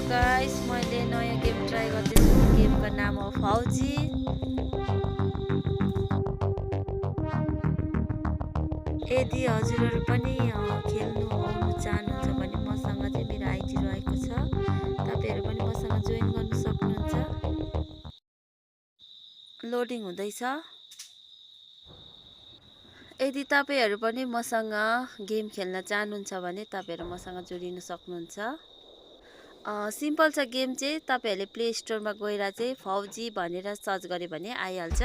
Guys, मैले नयाँ game try गर्दैछु। गेमको नाम हो फौजी। यदि हजुरहरू पनि खेल्नु आउनु चाहनुहुन्छ भने मसँग चाहिँ मेरो आइडी रहेको छ। तपाईहरु पनि मसँग जोइन गर्न सक्नुहुन्छ। लोडिङ हुँदैछ। यदि तपाईहरु पनि मसँग गेम खेल्न चाहनुहुन्छ भने तपाईहरु मसँग जोडिन सक्नुहुन्छ। सिम्पल छ गेम चाहिँ। तपाईहरुले प्ले स्टोरमा गएर चाहिँ फौजी भनेर सर्च गरे भने आइहाल्छ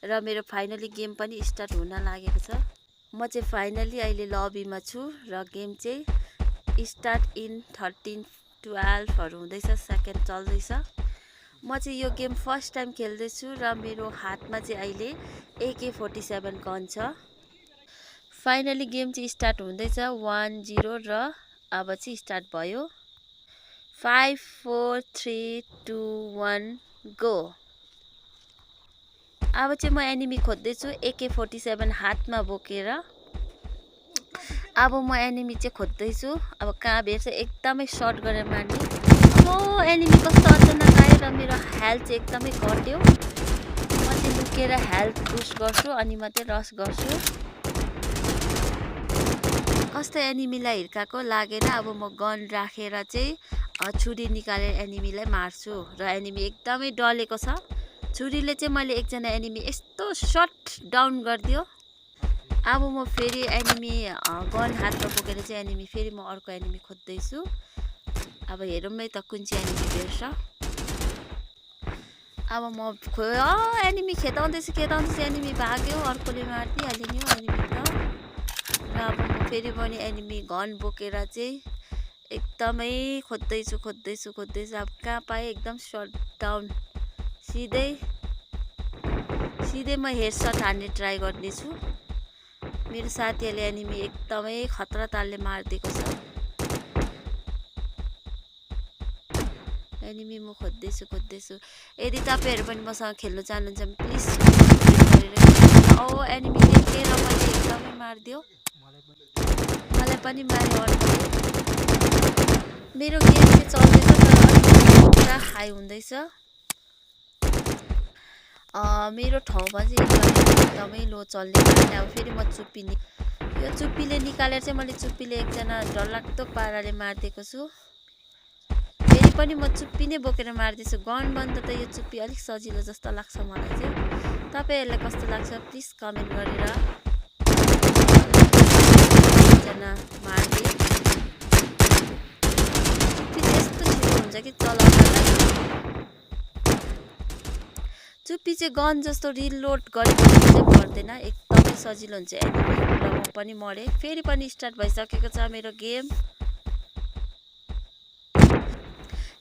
र मेरो फाइनली गेम पनि स्टार्ट हुन लागेको छ। म चाहिँ फाइनली अहिले लबीमा छु र गेम चाहिँ स्टार्ट इन 13 12 हरु हुँदैछ, सेकेन्ड चल्दैछ। म चाहिँ यो गेम फर्स्ट टाइम खेल्दैछु र मेरो हातमा चाहिँ अहिले AK47 गन छ। फाइनली गेम चाहिँ स्टार्ट हुँदैछ 1 0 र अब चाहिँ स्टार्ट भयो। 5 4 3 2 1 गो। अब चाहिँ म एनिमी खोज्दैछु AK47 हातमा बोकेर। अब म एनिमी चाहिँ खोज्दैछु। अब कहाँ भेट्छ एकदमै सर्ट गरेर मार्ने। अब एनिमी कस्तो अचानक आयो र मेरो हेल्थ चाहिँ एकदमै घट्यो। म चाहिँ लुकेर हेल्थ बुस्ट गर्छु अनि मात्रै रस गर्छु। कस्तो एनिमीलाई हिर्काको लागेर अब म गन राखेर चाहिँ छुरी निकालेर एनिमीलाई मार्छु र एनिमी एकदमै डलेको छ। छुरीले चाहिँ मैले एकजना एनिमी यस्तो शट डाउन गरिदियो। अब म फेरि एनिमी गन हातमा बोकेर चाहिँ एनिमी फेरि म अर्को एनिमी खोज्दैछु। अब हेरौँ है त कुन चाहिँ एनिमी भेट्छ। अब म एनिमी खेदाउँदैछु एनिमी भाग्यो, अर्कोले मारिदिइहाल्यो नि एनिमी त। र अब म फेरि पनि एनिमी गन बोकेर चाहिँ एकदमै खोज्दैछु। अब कहाँ पाएँ एकदम शट डाउन। सिधै म हेडसट हान्ने ट्राई गर्नेछु। मेरो साथीहरूले एनिमी एकदमै खतरा तालले मारिदिएको छ। एनिमी म खोज्दैछु। यदि तपाईहरु पनि मसँग खेल्न चाहनुहुन्छ भने प्लिज एनिमी देखेर मैले एकदमै मारिदियो। मलाई पनि मार्यो अर्कोले। मेरो गेम चाहिँ चल्दैछ तर पुरा हाई हुँदैछ। मेरो ठाउँमा चाहिँ एकदमै लो चल्ने कारणले अब फेरि म चुप्पिने। यो चुप्पीले निकालेर चाहिँ मैले चुप्पीले एकजना डरलाग्दो पाराले मारिदिएको छु। फेरि पनि म चुप्पी नै बोकेर मार्दैछु। गन भन्दा त यो चुप्पी अलिक सजिलो जस्तो लाग्छ मलाई चाहिँ। तपाईहरुलाई कस्तो लाग्छ प्लिज कमेन्ट गरेर एकजना मार्दिए। चुप्पी यस्तो छिटो हुन्छ कि चलाउनलाई। चुप्पी चाहिँ गन जस्तो रिलोड गरेपछि चाहिँ पर्दैन, एकदमै सजिलो हुन्छ एनिमी। र म पनि मरे। फेरि पनि स्टार्ट भइसकेको छ मेरो गेम।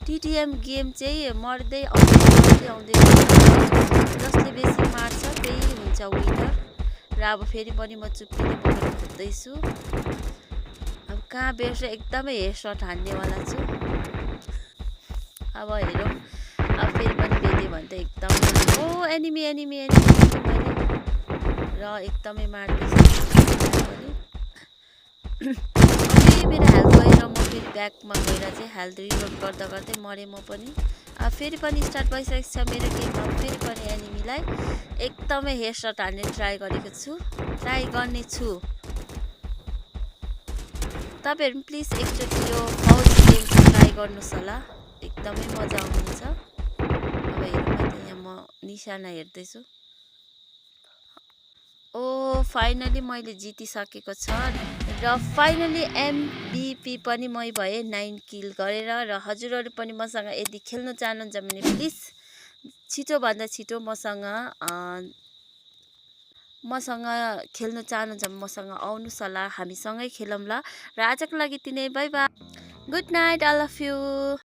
TTM गेम चाहिँ मर्दै आउँदै जसले बेसी मार्छ त्यही हुन्छ विनर। र अब फेरि पनि म चुप्पी नै बोकेर खोज्दैछु। अब कहाँ भेट्छ एकदमै हेडसट हान्नेवाला छु। अब हेरौँ। अब फेरि पनि भेट्यो भने त एकदमै एनिमी र एकदमै मार्दैछु। मेरो हेल्थ गएर म फेरि ब्याकमा गएर चाहिँ हेल्थ रिलोड गर्दै मरेँ म पनि। अब फेरि पनि स्टार्ट भइसकेको छ मेरो गेममा। फेरि पनि एनिमीलाई एकदमै हेडसट हान्ने ट्राई गर्नेछु। तपाईहरु प्लिज एकचोटि यो फौजी गेम ट्राई गर्नुहोस् होला, एकदमै मजा आउनेछ। अब हेरौँ है त, यहाँ म निशाना हेर्दैछु। फाइनली मैले जितिसकेको छ र फाइनली MVP पनि मै भएँ 9 किल गरेर। र हजुरहरू पनि मसँग यदि खेल्न चाहनुहुन्छ भने प्लिज छिटोभन्दा छिटो मसँग खेल्न चाहनुहुन्छ भने मसँग आउनुहोस् होला, हामी सँगै खेलौँ ल। र आजको लागि तिनै bye bye, good night, I love you.